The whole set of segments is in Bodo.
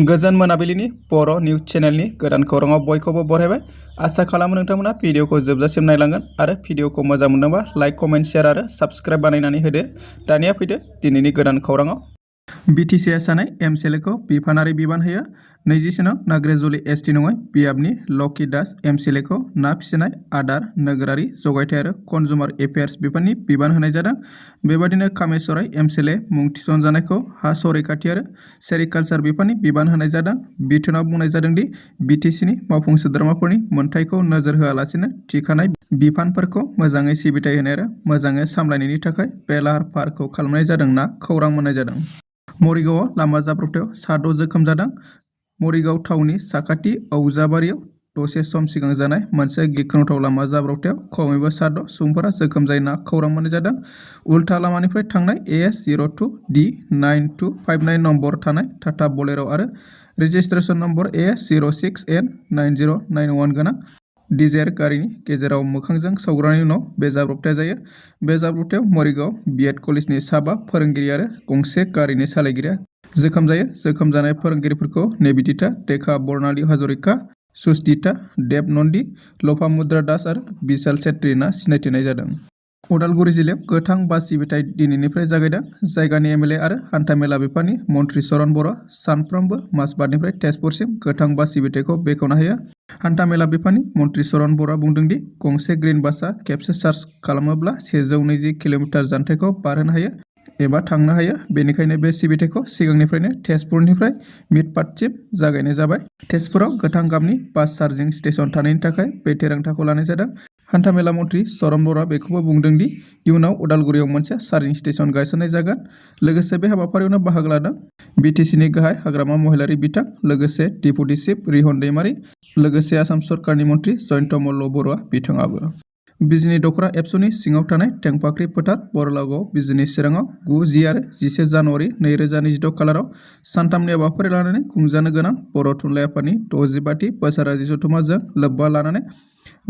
गोजोन मोनाबिलिनि बर' निउज चेनेलनि गोदान खौराङाव बयखौबो बरायबाय। आसा खालामो नोंथांमोना भिडिअखौ जोबजासिम नायलांगोन आरो भिडिअखौ मोजां मोनदोंबा लाइक, कमेन्ट, शेयार आरो साबस्क्राइब बानायनानै होदो। दानिया फैदो दिनैनि गोदान खौराङाव। BTC सानै MCLA बिफानारि बिबान होयो। 27 नं नाग्रेजुलि ST नङै बियाबनि लकी दास MCLA ना फिसिनाय, आदार, नोगोरारि जगायथाय आरो कन्जुमार एफेयार्स बिफाननि बिबान होनाय जादों। बेबादिनो कामेश्वराय MCLA मुं थिसनजानायखौ हा संरैखाथि आरो सेरिकालचार बिफाननि बिबान होनाय जादों। बिथोनाव बुंनाय जादों दि BTCनि मावफुं सोद्रोमाफोरनि मोनथायखौ नोजोर होआलासिनो थिखानाय बिफानफोरखौ मोजाङै सिबिथाय होनाय आरो मोजाङै सामलायनायनि थाखाय बे लाहार फाहारखौ खालामनाय जादों होनना खौरां मोननाय जादों। मरिगावआव लामा जाब्रबथायाव 6 जोखोम जादों। मरिगाव टाउननि साखाथि औजाबारियाव दसे सम सिगां जानाय मोनसे गिख्रंथाव लामा जाब्रबथायाव खमैबो 6 सुबुंफोरा जोखोम जायो होनना खौरां मोननाय जादों। उल्था लामानिफ्राय थांनाय AS02D9259 नम्बर थानाय टाटा बलेर' आरो रेजिस्ट्रेशन नम्बर AS06N9091 गोनां डिजायर गारिनि गेजेराव मोखांजों सौग्रावनायनि उनाव बे जाब्रबथाया जायो। बे जाब्रबथायाव मरिगाव बिएड कलेजनि 5 फोरोंगिरि आरो गंसे गारिनि सालायगिरिया जोखोम जायो। जोखोम जानाय फोरोंगिरिफोरखौ नेबिदिता, टेका बर्नाली हाजरिका, सुचदिता देब नन्दि, लफामुद्रा दास आरो बिशाल छेत्री होनना सिनायथिनाय जादों। उदालगुरि जिल्लायाव गोथां बास सिबिथाय दिनैनिफ्राय जागायदों। जायगानि MLA आरो हान्थामेला बिफाननि मन्थ्रि चरण बर'आ सानफ्रोमबो माजबाटनिफ्राय तेजपुरसिम गोथां बास सिबिथायखौ बेखेवना होयो। हान्थामेला बिफाननि मन्थ्रि चरण बर'आ बुंदों दि गंसे ग्रीन बासआ खेबसे चार्ज खालामोब्ला 120 किल'मिटार जानथाइखौ बारहोनो हायो एबा थांनो हायो। बेनिखायनो बे सिबिथायखौ सिगांनिफ्रायनो तेजपुरनिफ्राय मिटपाटसिम जागायनाय जाबाय। तेजपुराव गोथां गाबनि बास चार्जिं स्टेशन थानायनि थाखाय बे थिरांथाखौ लानाय जादों। हान्थामेला मन्थ्रि चरण बर'आ बेखौबो बुंदों दि इयुनाव उदालगुरियाव मोनसे चार्जिं स्टेशन गायसननाय जागोन। लोगोसे बे हाबाफारियावनो बाहागो लादों BTCनि गाहाय हाग्रामा महिलारि बिथां, लोगोसे डेपुटि चिफ रिहन दैमारि, लोगोसे आसाम सरकारनि मन्थ्रि जयन्त मल्ल बरुवा बिथाङाबो। बिजिनि दख'रा एबसुनि सिङाव थानाय टेंफाख्रि फोथार बरलागावआव बिजिनि चिराङाव 9, 10 आरो 11 जानुवारि 2026 खालाराव सानथामनि हाबाफारि लानानै खुंजानो गोनां बर' थुनलाइ आफादनि 65थि बोसोरारि जथुम्माजों लोब्बा लानानै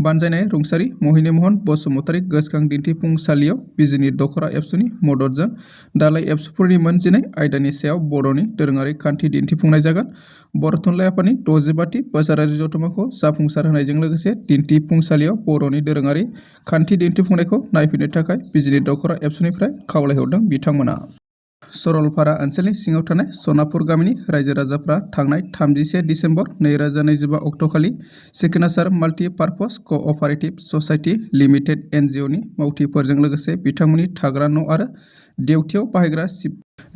बानजायनाय रुंसारि महिनी महन बसुमतारी गोसोखां दिन्थिफुंसालियाव बिजिनि दख'रा एबसुनि मददजों दालाइ एबसुफोरनि मोन 12 आयदानि सायाव बर'नि दोरोङारि खान्थि दिन्थिफुंनाय जागोन। बर' थुनलाइ आफादनि 65थि बोसोरारि जथुम्माखौ जाफुंसार होनायजों लोगोसे दिन्थिफुंसालियाव बर'नि दोरोङारि खान्थि दिन्थिफुंनायखौ नायफैनो थाखाय बिजिनि दख'रा एबसुनिफ्राय खावलायहरदों बिथांमोना। सरलपारा ओनसोलनि सिङाव थानाय सनापुर गामिनि रायजो राजाफ्रा थांनाय 31 दिसेम्बर 2025 अक्ट'खालि Sikhnasar multi purpose cooperative society limited NGOनि मावथिफोरजों लोगोसे बिथांमोननि थाग्रा न' आरो डिउटियाव बाहायग्रा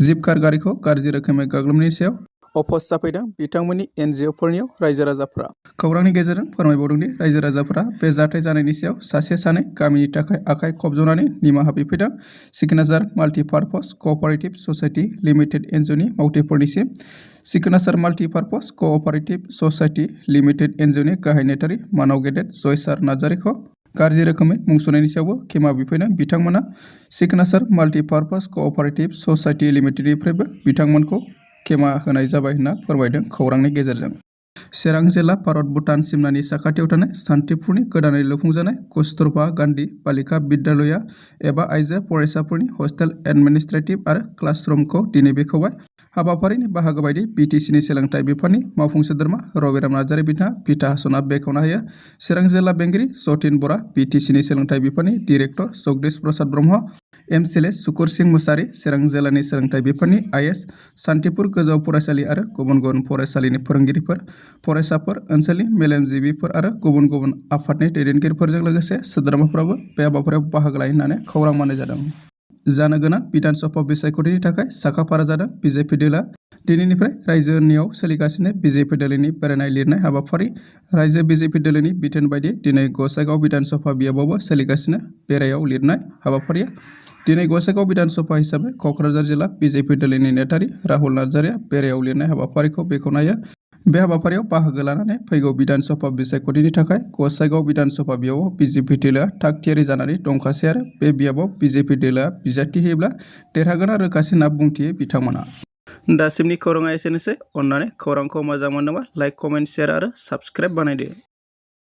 जिपकार गारिखौ गाज्रि रोखोमै गाग्लोबनायनि सायाव अफस जाफैदों। बिथांमोननि NGOफोरनियाव रायजो राजाफ्रा खौरांनि गेजेरजों फोरमायबावदों दि रायजो राजाफ्रा बे जाथाय जानायनि सायाव सासे गामिनि थाखाय आखाइ खबज'नानै निमाहा बिफैदों। Sikhnasar multi purpose cooperative society limited NGOनि मावथिफोरनिसिम Sikhnasar multi purpose cooperative society limited NGOनि गाहाय नेहाथारि मानाव गेदेर जयसार नार्जारिखौ गाज्रि रोखोमै मुंस'नायनि सायावबो खेमा बिफैदों। बिथांमोना सिकनासार माल्टि पार्पस क'अपारेटिभ ससाइटि लिमिटेडनिफ्रायबो बिथांमोनखौ खेमा होनाय जाबाय होनना फोरमायदों खौरांनि गेजेरजों। चिरां जिल्ला भारत भुटान सिमनानि साखाथियाव थानाय सान्तिपुरनि गोदानै लुफुंजानाय कस्तुरबा गान्धी बालिका बिद्यालया एबा आइजो फरायसाफोरनि हस्टेल एडमिनिस्ट्रेटिभ आरो क्लासरुमखौ दिनै बेखेवबाय। हाबाफारिनि बाहागो बायदि BTCनि सोलोंथाइ बिफाननि मावफुं सोद्रोमा रबिराम नार्जारि बिथाङा भिटा हास'ना बेखेवना होयो। चिरां जिल्ला बेंगिरि जतिन बरा, BTCनि सोलोंथाइ बिफाननि डिरेक्टर जगदीश प्रसाद ब्रह्म, MCLA सुकुर सिं मुसारि, चिरां जिल्लानि सोलोंथाइ बिफाननि IS, सान्तिपुर गोजौ फरायसालि आरो गुबुन फरायसालिनि फोरोंगिरिफोर, फरायसाफोर, ओनसोलनि मेलेमजिबिफोर आरो गुबुन आफादनि दैदेनगिरिफोरजों लोगोसे सोद्रोमाफोराबो बे हाबाफारियाव बाहागो लायो होननानै खौरां मोननाय जादों। जानो गोनां बिधान सभा बिसायख'थिनि थाखाय साखाफारा जादों BJP दोला। दिनैनिफ्राय रायजोनियाव सोलिगासिनो BJP दोलोनि बेरायनाय लिरनाय हाबाफारि। रायजो BJP दोलोनि बिथोन बायदि दिनै गसाइगाव बिधान सभा बियाबावबो सोलिगासिनो बेरायाव लिरनाय हाबाफारिया। दिनै गसाइगाव बिधान सभा हिसाबै क'क्राझार जिल्ला BJP दोलोनि नेहाथारि राहुल नार्जारिया बेरायाव लिरनाय हाबाफारिखौ बेखेवना होयो। बे हाबाफारियाव बाहागो लानानै फैगौ बिधान सभा बिसायख'थिनि थाखाय गसाइगाव बिधान सभा बियाबाव BJP दोलोआ थाग थियारि जानानै दंखासै आरो बे बियाबाव BJP दोलोआ बिजाथि होयोब्ला देरहागोन रोखासै होनना बुंथियो बिथांमोना। दासिमनि खौराङा एसेनोसै। अन्नानै खौरांखौ मोजां मोनदोंबा लाइक, कमेन्ट, शेयार आरो साबस्क्राइब बानायदो।